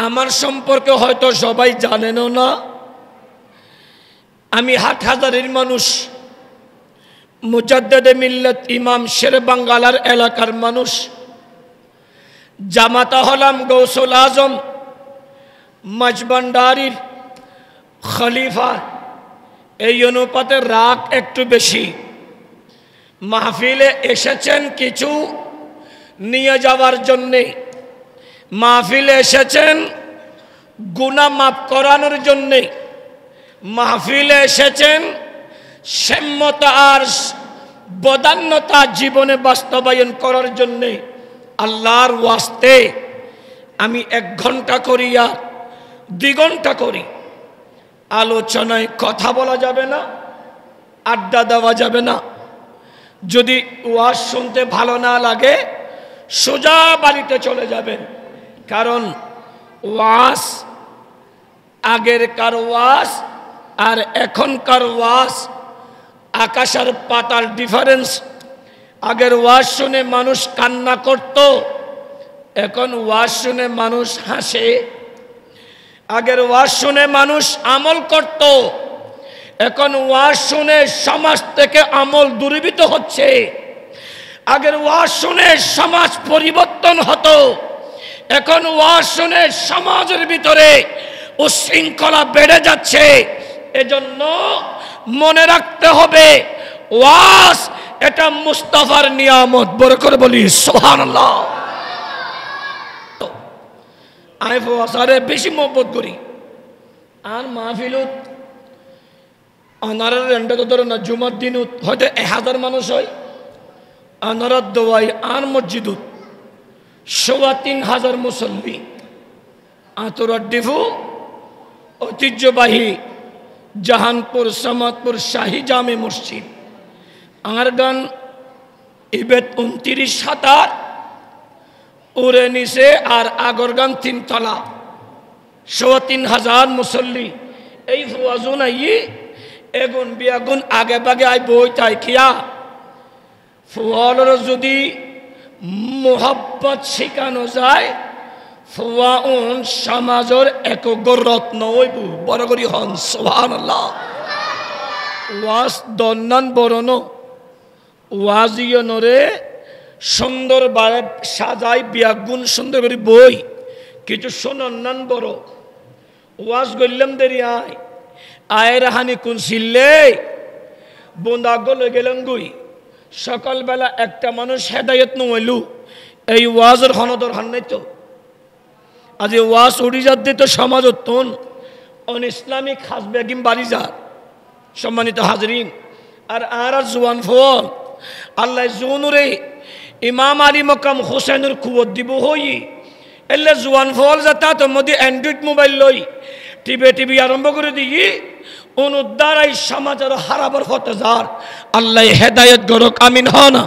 আমার সম্পর্কে হয়তো সবাই জানেনও না। আমি হাটহাজারীর মানুষ, মুজাদ্দেদে মিল্লাত ইমাম শেরবাঙ্গালার এলাকার মানুষ, জামাতা হলাম গৌসুল আজম মাঝবান্ডারির খলিফা। এই অনুপাতে রাগ একটু বেশি। মাহফিলে এসেছেন কিছু নিয়ে যাওয়ার জন্যে, মাহফিলে এসেছেন গুনাহ মাফ করানোর জন্যে, মাহফিলে এসেছেন সাম্যতা আর বদান্যতা জীবনে বাস্তবায়ন করার জন্যে। আল্লাহর ওয়াস্তে আমি 1 ঘন্টা করি আর 2 ঘন্টা করি, আলোচনায় কথা বলা যাবে না, আড্ডা দেওয়া যাবে না। যদি ওয়াজ শুনতে ভালো না লাগে সোজা বাড়িতে চলে যাবেন, কারণ ওয়াজ আগেরকার ওয়াজ আর এখনকার ওয়াজ আকাশ আর পাতাল ডিফারেন্স। আগের ওয়াজ শুনে মানুষ কান্না করত, এখন ওয়াজ শুনে মানুষ হাসে। আগের ওয়াজ শুনে মানুষ আমল করত, এখন ওয়াজ শুনে সমাজ থেকে আমল দূরীভূত হচ্ছে। আগের ওয়াজ শুনে সমাজ পরিবর্তন হতো, এখন ওয়াজ শুনে সমাজের ভিতরে উশৃঙ্খলা বেড়ে যাচ্ছে। এজন্য মনে রাখতে হবে ওয়াজ এটা মুস্তাফার নিয়ামত। বড় করে বলি সুবহানাল্লাহ। আমি ওয়াজে বেশি মহব্বত করি। আর মাহফিলত আনারের রেন্ডে তো ধরো না, জুমার দিন হয়তো 1000 মানুষ হয়, আনারার দোয়াই আর মসজিদত 3500 মুসল্লি। আতরার ডিফু ঐতিহ্যবাহী জাহানপুর সামাদপুর শাহী জামে মসজিদ, আর গান ইবেদ 29 উড়ে নিচে, আর আগর গান 3 তলা, 3500 মুসল্লি। এই ফুয়াজুন আই এগুন বিয়াগুন আগে বাগে আই বই তাই খিয়া ফুয়ালের যদি মোহাব্বত শিখানো যায়, ফুয়াউন সমাজের এক রত্ন হইব। বড় করি হন সুবহানাল্লাহ। ওয়াজ দন্নান বরণ ওয়াজিয়নরে সুন্দর বারে সাজাই বিয়াগুন সুন্দর করে বই কিছু শোনান বড় ওয়াজ গল্লাম দেরি আয় আয়ের হানি কোন ছিললে বোন্দা গলে গেলাম গুই। সকালবেলা একটা মানুষ হেদায়ত নইলু, এই ওয়াজের হনদর হান নাই তো। আজ ওয়াজ উড়ি যাত দিত সমাজত অন ইসলামিক খাস বেগিম বাড়ি যা। সম্মানিত হাজরিন, আর জোয়ান ফল আল্লাহ জোনুরে ইমাম আলী মকাম হোসেনের কুয়ত দিব হই এলে জোয়ান ফল যাতা তোর মধ্যে অ্যান্ড্রয়েড মোবাইল লই টিভি আরম্ভ করে দিই অনুদ্ধার এই সমাজের হারাবার হতে যার। আল্লাহ হেদায়ত গরক আমিন হ না।